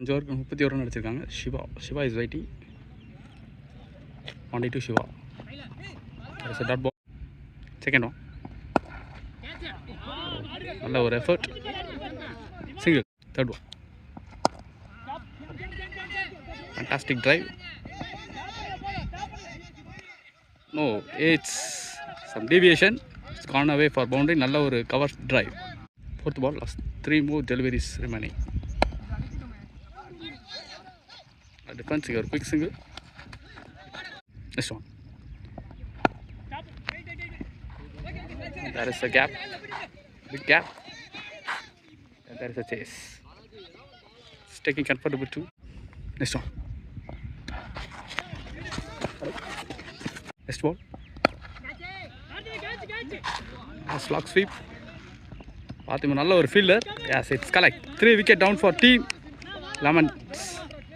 5 ஓவருக்கு 31 ரன் அடிச்சிருக்காங்க. Shiva is waiting. 1-2 Shiva. There's a dot ball. Second one. நல்ல ஒரு effort. Single. Third one. Fantastic drive. No, it's some deviation. It's gone away for boundary. நல்ல ஒரு cover drive. Fourth ball. Last 3 more deliveries remaining. Defense here. Quick single. Next one. There is a gap. Big gap. And there is a chase. It's taking comfortable too. Next one. Next ball. Slog sweep. Fatima நல்ல ஒரு fielder. Yes, it's correct. 3 wicket down for team Lemons.